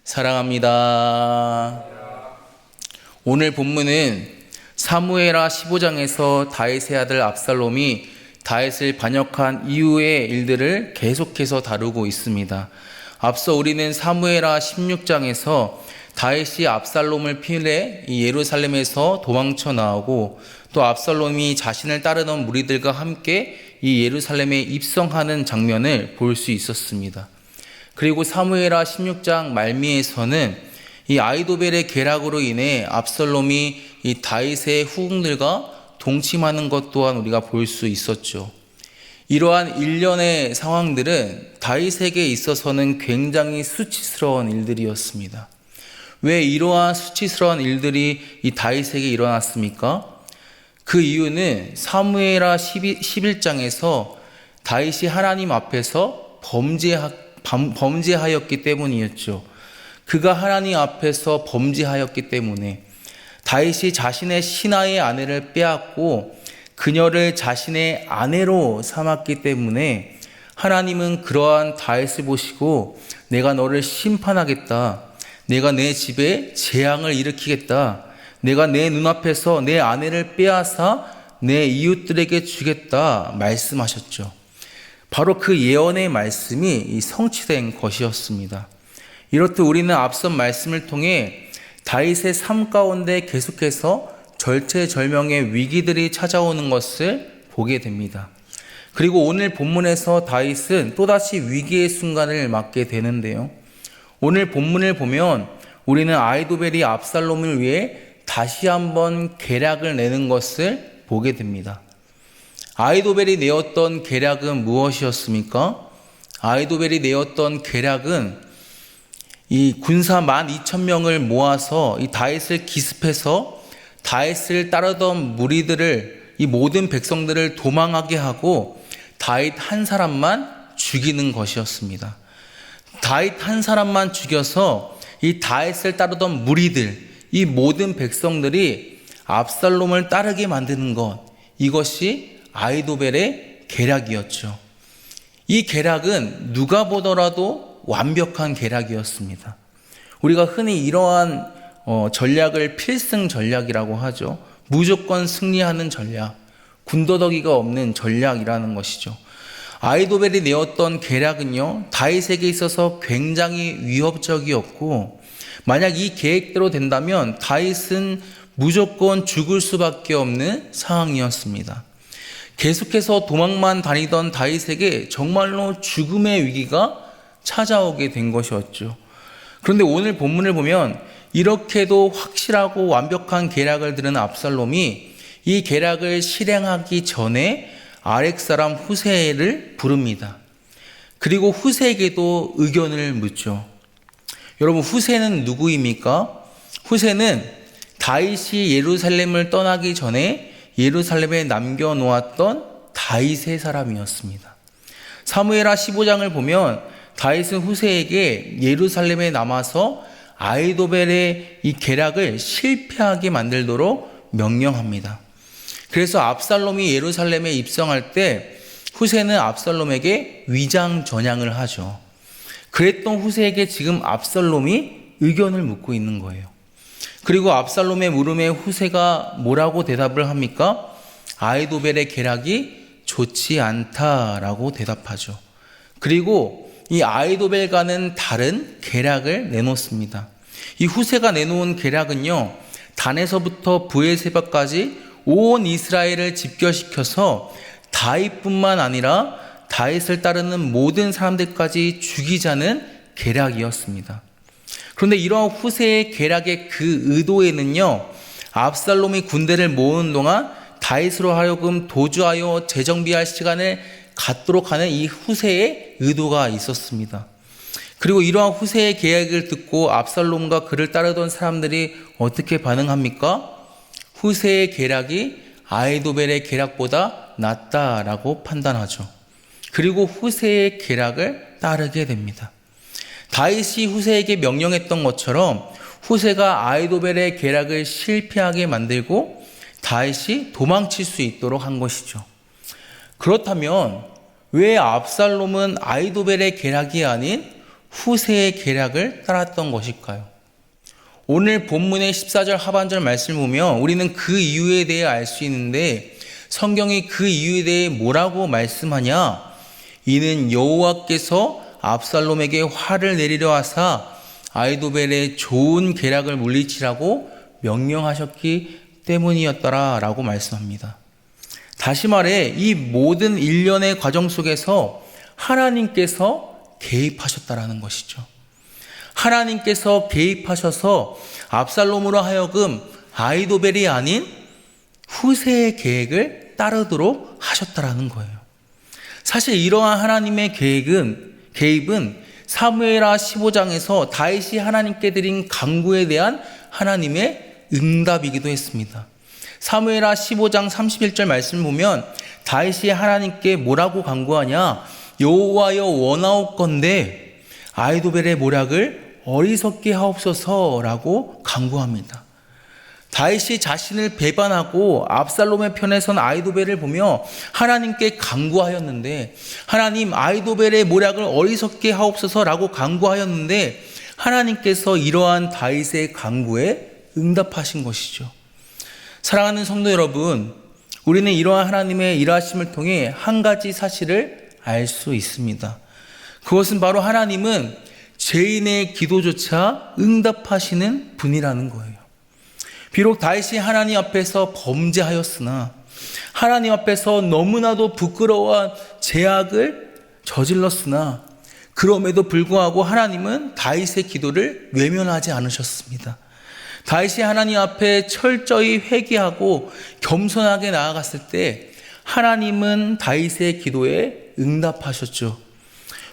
사랑합니다. 오늘 본문은 사무엘하 15장에서 다윗의 아들 압살롬이 다윗을 반역한 이후의 일들을 계속해서 다루고 있습니다. 앞서 우리는 사무엘하 16장에서 다윗이 압살롬을 피해 예루살렘에서 도망쳐 나오고 또 압살롬이 자신을 따르던 무리들과 함께 이 예루살렘에 입성하는 장면을 볼 수 있었습니다. 그리고 사무엘하 16장 말미에서는 이 아히도벨의 계략으로 인해 압살롬이 이 다윗의 후궁들과 동침하는 것 또한 우리가 볼 수 있었죠. 이러한 일련의 상황들은 다윗에게 있어서는 굉장히 수치스러운 일들이었습니다. 왜 이러한 수치스러운 일들이 이 다윗에게 일어났습니까? 그 이유는 사무엘하 11장에서 다윗이 하나님 앞에서 범죄하였기 때문이었죠. 그가 하나님 앞에서 범죄하였기 때문에 다윗이 자신의 신하의 아내를 빼앗고 그녀를 자신의 아내로 삼았기 때문에 하나님은 그러한 다윗을 보시고 내가 너를 심판하겠다. 내가 내 집에 재앙을 일으키겠다. 내가 내 눈앞에서 내 아내를 빼앗아 내 이웃들에게 주겠다 말씀하셨죠. 바로 그 예언의 말씀이 성취된 것이었습니다. 이렇듯 우리는 앞선 말씀을 통해 다윗의 삶 가운데 계속해서 절체절명의 위기들이 찾아오는 것을 보게 됩니다. 그리고 오늘 본문에서 다윗은 또다시 위기의 순간을 맞게 되는데요. 오늘 본문을 보면 우리는 아히도벨이 압살롬을 위해 다시 한번 계략을 내는 것을 보게 됩니다. 아히도벨이 내었던 계략은 무엇이었습니까? 아히도벨이 내었던 계략은 이 군사 12,000명을 모아서 이 다윗을 기습해서 다윗을 따르던 무리들을 이 모든 백성들을 도망하게 하고 다윗 한 사람만 죽이는 것이었습니다. 다윗 한 사람만 죽여서 이 다윗을 따르던 무리들, 이 모든 백성들이 압살롬을 따르게 만드는 것, 이것이 아히도벨의 계략이었죠. 이 계략은 누가 보더라도 완벽한 계략이었습니다. 우리가 흔히 이러한 전략을 필승 전략이라고 하죠. 무조건 승리하는 전략, 군더더기가 없는 전략이라는 것이죠. 아히도벨이 내었던 계략은요, 다윗에게 있어서 굉장히 위협적이었고, 만약 이 계획대로 된다면 다윗은 무조건 죽을 수밖에 없는 상황이었습니다. 계속해서 도망만 다니던 다윗에게 정말로 죽음의 위기가 찾아오게 된 것이었죠. 그런데 오늘 본문을 보면 이렇게도 확실하고 완벽한 계략을 들은 압살롬이 이 계략을 실행하기 전에 아렉 사람 후세를 부릅니다. 그리고 후세에게도 의견을 묻죠. 여러분, 후세는 누구입니까? 후세는 다윗이 예루살렘을 떠나기 전에 예루살렘에 남겨놓았던 다윗의 사람이었습니다. 사무엘하 15장을 보면 다윗은 후세에게 예루살렘에 남아서 아히도벨의 이 계략을 실패하게 만들도록 명령합니다. 그래서 압살롬이 예루살렘에 입성할 때 후세는 압살롬에게 위장 전향을 하죠. 그랬던 후세에게 지금 압살롬이 의견을 묻고 있는 거예요. 그리고 압살롬의 물음에 후세가 뭐라고 대답을 합니까? 아히도벨의 계략이 좋지 않다라고 대답하죠. 그리고 이 아히도벨과는 다른 계략을 내놓습니다. 이 후세가 내놓은 계략은요, 단에서부터 브에세바까지 온 이스라엘을 집결시켜서 다윗뿐만 아니라 다윗을 따르는 모든 사람들까지 죽이자는 계략이었습니다. 그런데 이러한 후세의 계략의 그 의도에는요, 압살롬이 군대를 모으는 동안 다윗으로 하여금 도주하여 재정비할 시간을 갖도록 하는 이 후세의 의도가 있었습니다. 그리고 이러한 후세의 계획을 듣고 압살롬과 그를 따르던 사람들이 어떻게 반응합니까? 후세의 계략이 아히도벨의 계략보다 낫다라고 판단하죠. 그리고 후세의 계략을 따르게 됩니다. 다윗이 후세에게 명령했던 것처럼 후세가 아히도벨의 계략을 실패하게 만들고 다윗이 도망칠 수 있도록 한 것이죠. 그렇다면 왜 압살롬은 아히도벨의 계략이 아닌 후세의 계략을 따랐던 것일까요? 오늘 본문의 14절 하반절 말씀을 보면 우리는 그 이유에 대해 알 수 있는데 성경이 그 이유에 대해 뭐라고 말씀하냐? 이는 여호와께서 압살롬에게 화를 내리려 하사 아히도벨의 좋은 계략을 물리치라고 명령하셨기 때문이었더라 라고 말씀합니다. 다시 말해 이 모든 일련의 과정 속에서 하나님께서 개입하셨다라는 것이죠. 하나님께서 개입하셔서 압살롬으로 하여금 아히도벨이 아닌 후세의 계획을 따르도록 하셨다라는 거예요. 사실 이러한 하나님의 개입은 사무엘하 15장에서 다윗이 하나님께 드린 간구에 대한 하나님의 응답이기도 했습니다. 사무엘하 15장 31절 말씀을 보면 다윗이 하나님께 뭐라고 간구하냐? 여호와여 원하옵건대 아히도벨의 모략을 어리석게 하옵소서라고 간구합니다. 다윗이 자신을 배반하고 압살롬의 편에 선 아히도벨을 보며 하나님께 간구하였는데 하나님 아히도벨의 모략을 어리석게 하옵소서라고 간구하였는데 하나님께서 이러한 다윗의 간구에 응답하신 것이죠. 사랑하는 성도 여러분, 우리는 이러한 하나님의 일하심을 통해 한 가지 사실을 알 수 있습니다. 그것은 바로 하나님은 죄인의 기도조차 응답하시는 분이라는 거예요. 비록 다윗이 하나님 앞에서 범죄하였으나 하나님 앞에서 너무나도 부끄러워한 죄악을 저질렀으나 그럼에도 불구하고 하나님은 다윗의 기도를 외면하지 않으셨습니다. 다윗이 하나님 앞에 철저히 회개하고 겸손하게 나아갔을 때 하나님은 다윗의 기도에 응답하셨죠.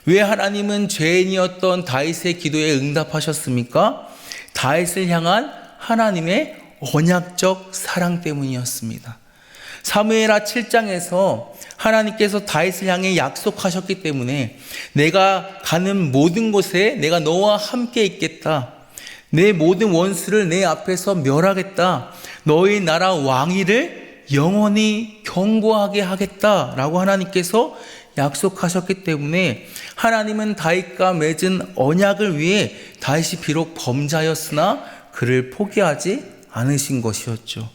왜 하나님은 죄인이었던 다윗의 기도에 응답하셨습니까? 다윗을 향한 하나님의 언약적 사랑 때문이었습니다. 사무엘하 7장에서 하나님께서 다윗을 향해 약속하셨기 때문에 내가 가는 모든 곳에 내가 너와 함께 있겠다. 내 모든 원수를 내 앞에서 멸하겠다. 너희 나라 왕위를 영원히 견고하게 하겠다라고 하나님께서 약속하셨기 때문에 하나님은 다윗과 맺은 언약을 위해 다윗이 비록 범죄하였으나 그를 포기하지 않으신 것이었죠.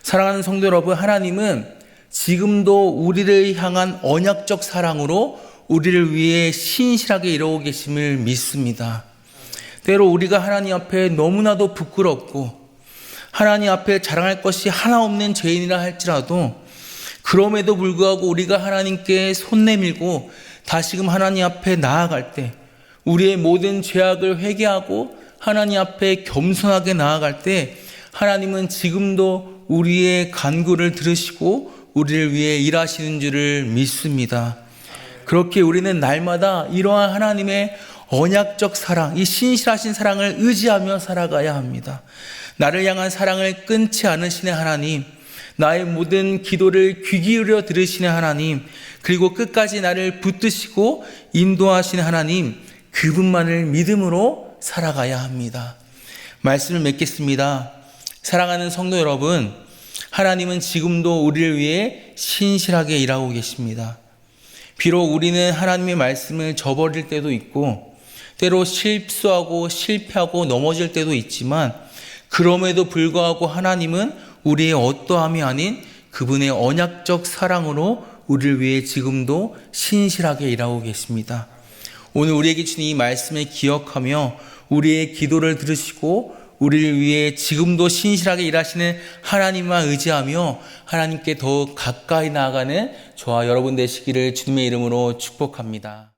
사랑하는 성도 여러분, 하나님은 지금도 우리를 향한 언약적 사랑으로 우리를 위해 신실하게 이루고 계심을 믿습니다. 때로 우리가 하나님 앞에 너무나도 부끄럽고 하나님 앞에 자랑할 것이 하나 없는 죄인이라 할지라도 그럼에도 불구하고 우리가 하나님께 손 내밀고 다시금 하나님 앞에 나아갈 때 우리의 모든 죄악을 회개하고 하나님 앞에 겸손하게 나아갈 때 하나님은 지금도 우리의 간구를 들으시고 우리를 위해 일하시는 줄을 믿습니다. 그렇게 우리는 날마다 이러한 하나님의 언약적 사랑, 이 신실하신 사랑을 의지하며 살아가야 합니다. 나를 향한 사랑을 끊지 않으시는 하나님, 나의 모든 기도를 귀 기울여 들으시는 하나님, 그리고 끝까지 나를 붙드시고 인도하시는 하나님, 그분만을 믿음으로 살아가야 합니다. 말씀을 맺겠습니다. 사랑하는 성도 여러분, 하나님은 지금도 우리를 위해 신실하게 일하고 계십니다. 비록 우리는 하나님의 말씀을 저버릴 때도 있고 때로 실수하고 실패하고 넘어질 때도 있지만 그럼에도 불구하고 하나님은 우리의 어떠함이 아닌 그분의 언약적 사랑으로 우리를 위해 지금도 신실하게 일하고 계십니다. 오늘 우리에게 주신 이 말씀을 기억하며 우리의 기도를 들으시고 우리를 위해 지금도 신실하게 일하시는 하나님만 의지하며 하나님께 더욱 가까이 나아가는 저와 여러분 되시기를 주님의 이름으로 축복합니다.